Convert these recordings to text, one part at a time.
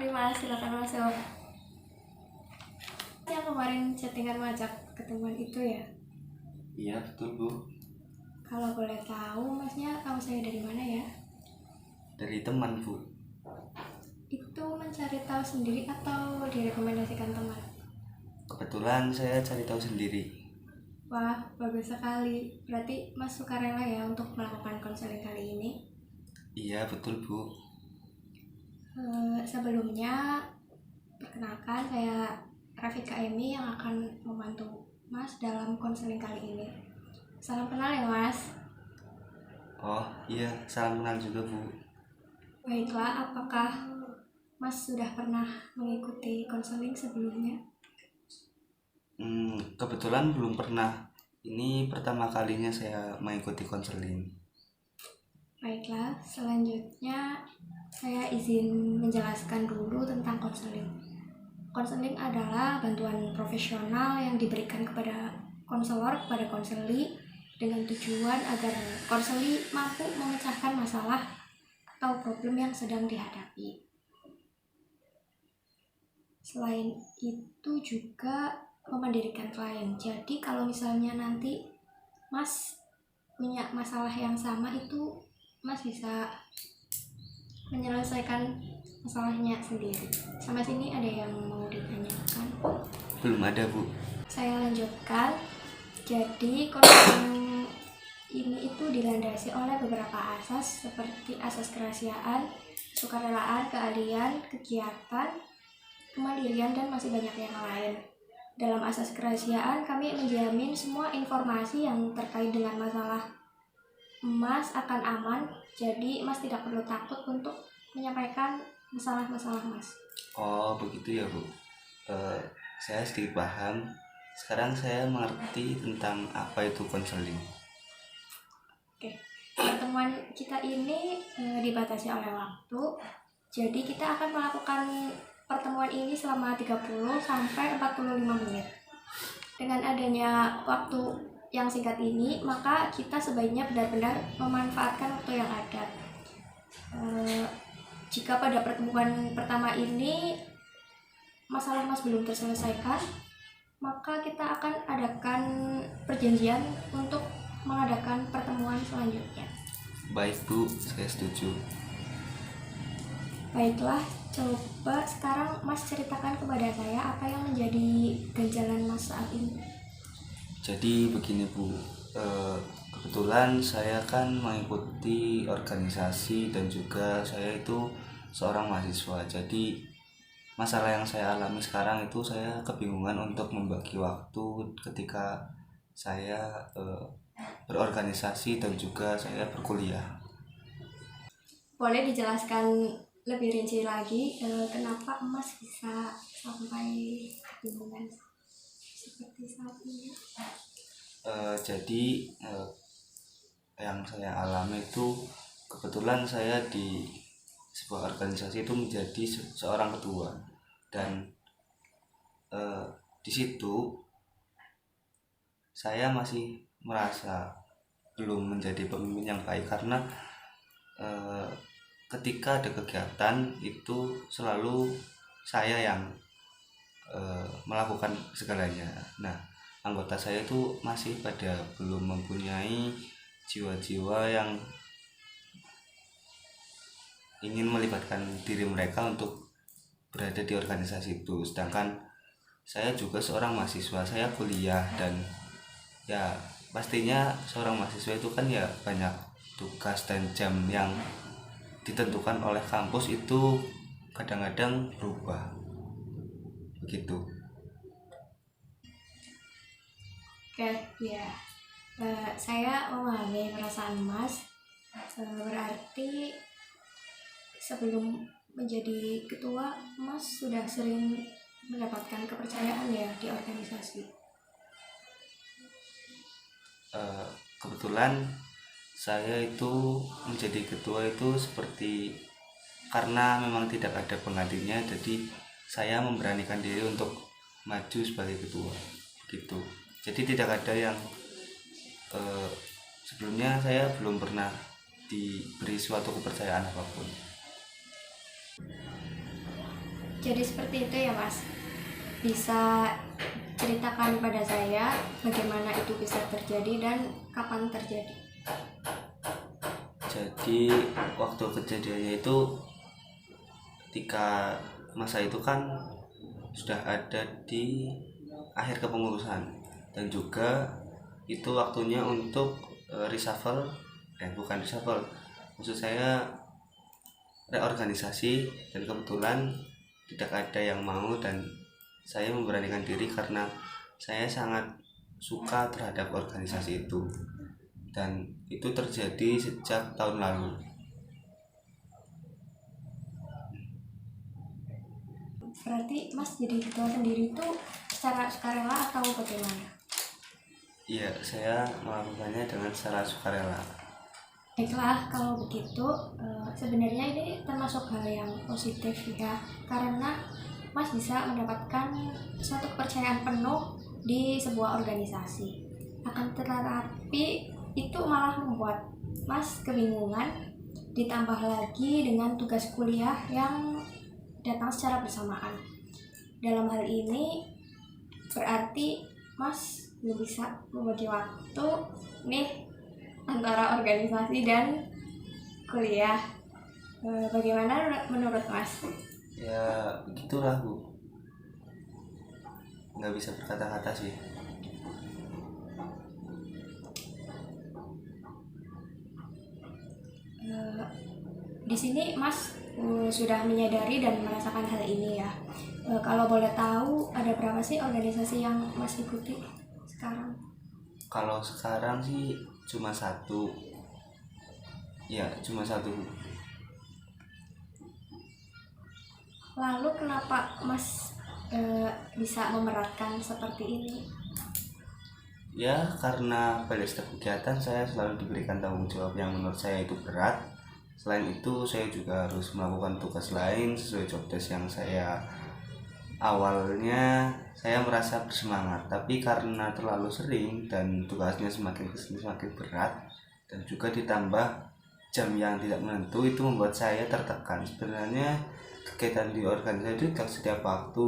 Mari Mas, silakan masuk. Yang kemarin chattingan ngajak ketemuan itu ya? Iya betul Bu. Kalau boleh tahu, Masnya tahu saya dari mana ya? Dari teman Bu. Itu mencari tahu sendiri atau direkomendasikan teman? Kebetulan saya cari tahu sendiri. Wah, bagus sekali. Berarti Mas sukarela ya untuk melakukan konseling kali ini? Iya betul Bu. Sebelumnya, perkenalkan saya Rafika Emi yang akan membantu Mas dalam konseling kali ini. Salam kenal ya Mas. Oh iya, salam kenal juga Bu. Baiklah, apakah Mas sudah pernah mengikuti konseling sebelumnya? Kebetulan belum pernah. Ini pertama kalinya saya mengikuti konseling. Baiklah, selanjutnya saya izin menjelaskan dulu tentang konseling. Konseling adalah bantuan profesional yang diberikan kepada konselor kepada konseli dengan tujuan agar konseli mampu memecahkan masalah atau problem yang sedang dihadapi. Selain itu juga memandirikan klien. Jadi kalau misalnya nanti Mas punya masalah yang sama, itu Mas bisa menyelesaikan masalahnya sendiri. Sampai sini ada yang mau ditanyakan? Belum ada Bu. Saya lanjutkan. Jadi konseling ini itu dilandasi oleh beberapa asas seperti asas kerahasiaan, sukarelaan, keahlian, kegiatan, kemandirian, dan masih banyak yang lain. Dalam asas kerahasiaan, kami menjamin semua informasi yang terkait dengan masalah Mas akan aman, jadi Mas tidak perlu takut untuk menyampaikan masalah-masalah Mas. Oh begitu ya Bu. Saya sedikit paham. Sekarang saya mengerti tentang apa itu konseling. Oke, pertemuan kita ini dibatasi oleh waktu, jadi kita akan melakukan pertemuan ini selama 30 sampai 45 menit. Dengan adanya waktu yang singkat ini, maka kita sebaiknya benar-benar memanfaatkan waktu yang ada. Jika pada pertemuan pertama ini masalah Mas belum terselesaikan, maka kita akan adakan perjanjian untuk mengadakan pertemuan selanjutnya. Baik Bu, saya setuju. Baiklah, coba sekarang Mas ceritakan kepada saya apa yang menjadi ganjalan Mas saat ini. Jadi begini Bu, kebetulan saya kan mengikuti organisasi dan juga saya itu seorang mahasiswa. Jadi masalah yang saya alami sekarang itu saya kebingungan untuk membagi waktu ketika saya berorganisasi dan juga saya berkuliah. Boleh dijelaskan lebih rinci lagi kenapa Mas bisa sampai kebingungan seperti saat ini? Jadi yang saya alami itu kebetulan saya di sebuah organisasi itu menjadi seorang ketua dan di situ saya masih merasa belum menjadi pemimpin yang baik karena ketika ada kegiatan itu selalu saya yang melakukan segalanya. Nah, anggota saya itu masih pada belum mempunyai jiwa-jiwa yang ingin melibatkan diri mereka untuk berada di organisasi itu. Sedangkan saya juga seorang mahasiswa, saya kuliah dan ya pastinya seorang mahasiswa itu kan ya banyak tugas dan jam yang ditentukan oleh kampus itu kadang-kadang berubah. Begitu. Oke, ya. Saya memahami perasaan Mas. Berarti sebelum menjadi ketua, Mas sudah sering mendapatkan kepercayaan ya di organisasi. Kebetulan saya itu menjadi ketua itu seperti karena memang tidak ada penggantinya, jadi saya memberanikan diri untuk maju sebagai ketua begitu. Jadi tidak ada yang sebelumnya saya belum pernah diberi suatu kepercayaan apapun. Jadi seperti itu ya Mas. Bisa ceritakan pada saya bagaimana itu bisa terjadi dan kapan terjadi? Jadi waktu kejadiannya itu ketika masa itu kan sudah ada di akhir kepengurusan, dan juga itu waktunya untuk reshuffle, bukan reshuffle, maksud saya reorganisasi, dan kebetulan tidak ada yang mau dan saya memberanikan diri karena saya sangat suka terhadap organisasi itu, dan itu terjadi sejak tahun lalu. Berarti Mas jadi ketua sendiri itu secara sukarela atau bagaimana? Iya, saya melakukannya dengan secara sukarela. Baiklah, kalau begitu sebenarnya ini termasuk hal yang positif ya, karena Mas bisa mendapatkan suatu kepercayaan penuh di sebuah organisasi. Akan tetapi itu malah membuat Mas kebingungan, ditambah lagi dengan tugas kuliah yang datang secara bersamaan. Dalam hal ini berarti Mas belum bisa membagi waktu nih antara organisasi dan kuliah. Bagaimana menurut Mas? Ya begitulah Bu, nggak bisa berkata-kata sih. Di sini Mas sudah menyadari dan merasakan hal ini ya. Kalau boleh tahu ada berapa sih organisasi yang Mas ikuti sekarang? Kalau sekarang sih cuma satu, ya cuma satu. Lalu kenapa Mas bisa memeratkan seperti ini? Ya karena pada setiap kegiatan saya selalu diberikan tanggung jawab yang menurut saya itu berat. Selain itu saya juga harus melakukan tugas lain sesuai job desk yang saya awalnya saya merasa bersemangat, tapi karena terlalu sering dan tugasnya semakin kesini semakin berat, dan juga ditambah jam yang tidak menentu, itu membuat saya tertekan. Sebenarnya kegiatan di organisasi itu tidak setiap waktu,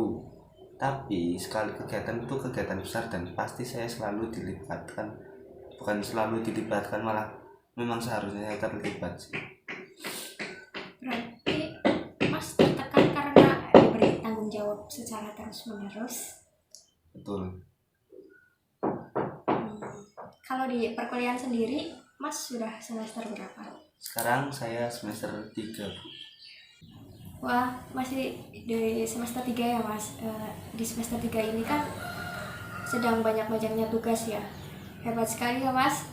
tapi sekali kegiatan itu kegiatan besar dan pasti saya selalu dilibatkan, bukan selalu dilibatkan, malah memang seharusnya saya terlibat sih. Berarti Mas tertekan karena diberi tanggung jawab secara terus-menerus. Betul. Kalau di perkuliahan sendiri, Mas sudah semester berapa? Sekarang saya semester 3. Wah, masih di semester 3 ya Mas. Di semester 3 ini kan sedang banyak-banyaknya tugas ya. Hebat sekali ya Mas,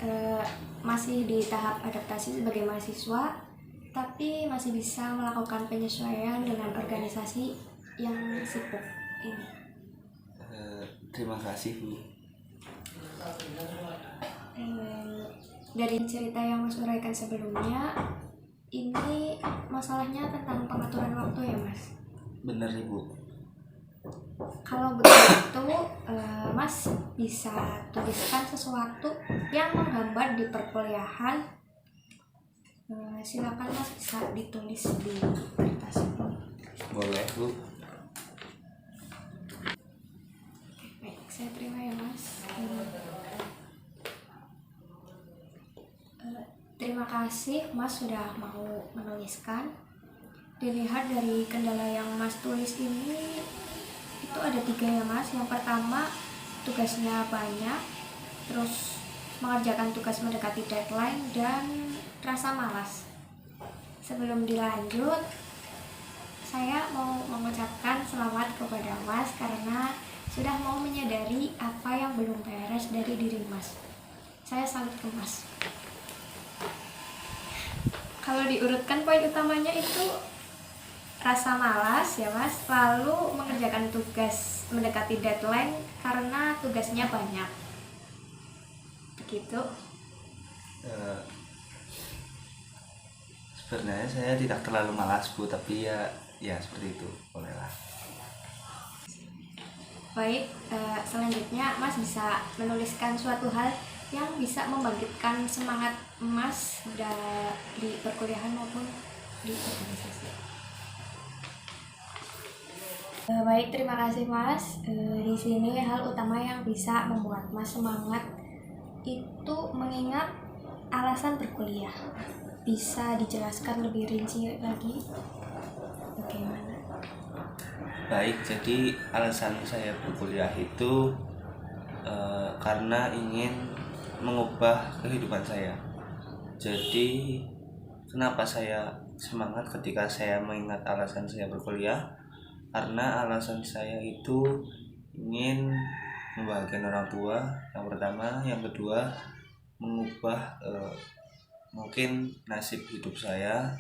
masih di tahap adaptasi sebagai mahasiswa, tapi masih bisa melakukan penyesuaian dengan organisasi yang sibuk ini. Terima kasih Bu. Dari cerita yang Mas uraikan sebelumnya, ini masalahnya tentang pengaturan waktu ya Mas? Bener Ibu. Kalau begitu Mas bisa tuliskan sesuatu yang menghambat di perkuliahan. Silakan Mas bisa ditulis di kertas ini. Boleh Bu. Baik, saya terima ya Mas. Terima kasih Mas sudah mau menuliskan. Dilihat dari kendala yang Mas tulis ini, itu ada 3 ya Mas. Yang pertama, tugasnya banyak, terus mengerjakan tugas mendekati deadline, dan rasa malas. Sebelum dilanjut, saya mau mengucapkan selamat kepada Mas karena sudah mau menyadari apa yang belum beres dari diri Mas. Saya salut ke Mas. Kalau diurutkan poin utamanya itu rasa malas ya Mas, lalu mengerjakan tugas mendekati deadline karena tugasnya banyak. Begitu. Sebenarnya saya tidak terlalu malas Bu, tapi ya seperti itu, bolehlah. Baik, selanjutnya Mas bisa menuliskan suatu hal yang bisa membangkitkan semangat Mas di perkuliahan maupun di organisasi. Baik, terima kasih Mas. Di sini hal utama yang bisa membuat Mas semangat itu mengingat alasan berkuliah. Bisa dijelaskan lebih rinci lagi bagaimana? Baik, jadi alasan saya berkuliah itu karena ingin mengubah kehidupan saya. Jadi kenapa saya semangat ketika saya mengingat alasan saya berkuliah? Karena alasan saya itu ingin membahagiakan orang tua yang pertama, yang kedua mengubah mungkin nasib hidup saya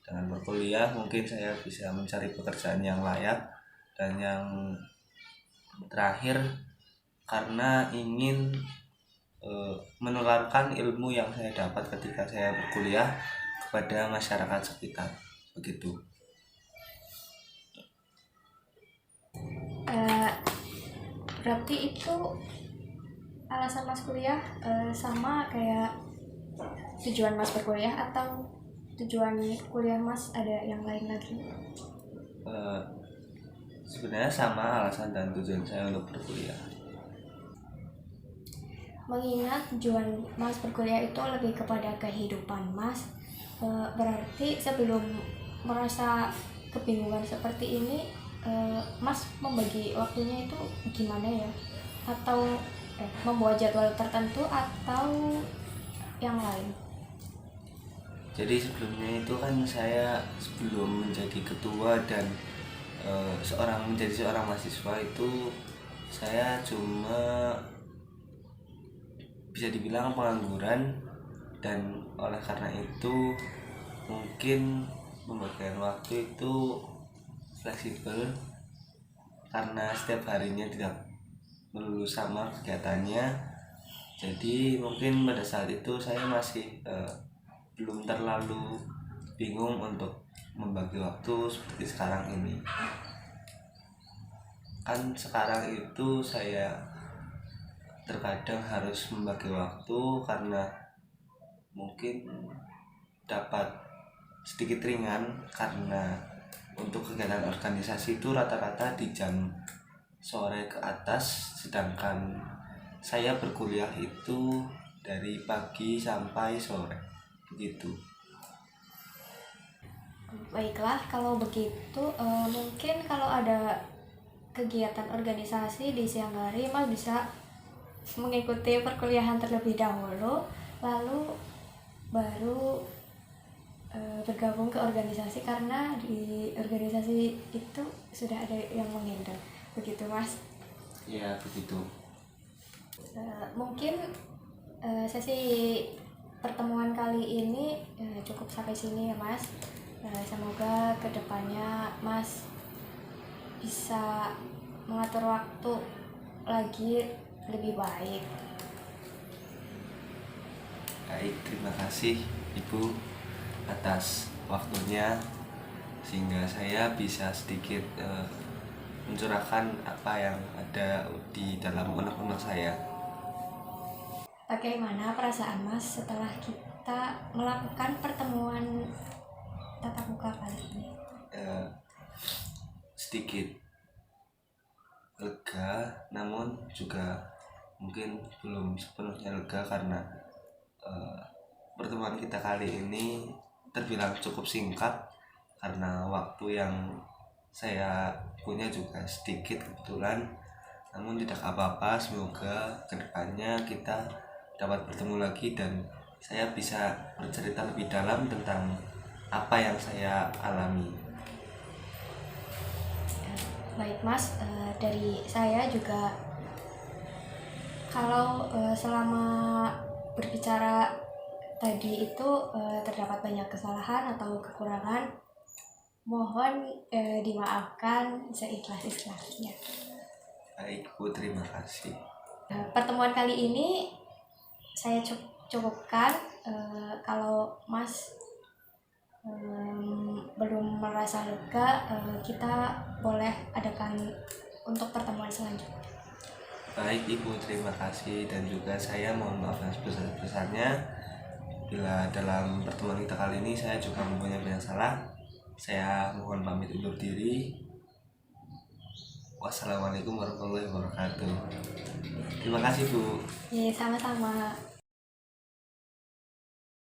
dengan berkuliah. Mungkin saya bisa mencari pekerjaan yang layak, dan yang terakhir karena ingin menularkan ilmu yang saya dapat ketika saya berkuliah kepada masyarakat sekitar, begitu. Berarti itu alasan Mas kuliah sama kayak tujuan Mas berkuliah, atau tujuan kuliah Mas ada yang lain lagi? Sebenarnya sama alasan dan tujuan saya untuk berkuliah. Mengingat tujuan Mas berkuliah itu lebih kepada kehidupan Mas, berarti sebelum merasa kebingungan seperti ini, Mas membagi waktunya itu gimana ya? Atau membuat jadwal tertentu atau yang lain? Jadi sebelumnya itu kan saya sebelum menjadi ketua dan menjadi seorang mahasiswa itu saya cuma bisa dibilang pengangguran, dan oleh karena itu mungkin pembagian waktu itu fleksibel karena setiap harinya tidak melulu sama kegiatannya. Jadi mungkin pada saat itu saya masih belum terlalu bingung untuk membagi waktu seperti sekarang ini. Kan sekarang itu saya terkadang harus membagi waktu karena mungkin dapat sedikit ringan, karena untuk kegiatan organisasi itu rata-rata di jam sore ke atas, sedangkan saya berkuliah itu dari pagi sampai sore, begitu. Baiklah, kalau begitu mungkin kalau ada kegiatan organisasi di siang hari Mas bisa mengikuti perkuliahan terlebih dahulu, lalu baru bergabung ke organisasi, karena di organisasi itu sudah ada yang menghandle, begitu Mas? Ya, begitu. Mungkin sesi pertemuan kali ini cukup sampai sini ya Mas. Semoga kedepannya Mas bisa mengatur waktu lagi lebih baik. Baik, terima kasih Ibu atas waktunya, sehingga saya bisa sedikit mencurahkan apa yang ada di dalam unek-unek saya. Bagaimana perasaan Mas setelah kita melakukan pertemuan tatap muka kali ini? Sedikit lega, namun juga mungkin belum sepenuhnya lega karena pertemuan kita kali ini terbilang cukup singkat karena waktu yang saya punya juga sedikit kebetulan. Namun tidak apa-apa, semoga kedepannya kita dapat bertemu lagi dan saya bisa bercerita lebih dalam tentang apa yang saya alami. Baik Mas, dari saya juga, kalau selama berbicara tadi itu terdapat banyak kesalahan atau kekurangan, mohon dimaafkan seikhlas-ikhlasnya. Baik Bu, terima kasih. Pertemuan kali ini saya cukupkan. Kalau Mas belum merasa lega, kita boleh adakan untuk pertemuan selanjutnya. Baik Ibu, terima kasih, dan juga saya mohon maaf yang sebesar-besarnya bila dalam pertemuan kita kali ini saya juga mempunyai banyak salah. Saya mohon pamit undur diri. Wassalamualaikum warahmatullahi wabarakatuh. Terima kasih Bu. Ya, sama-sama.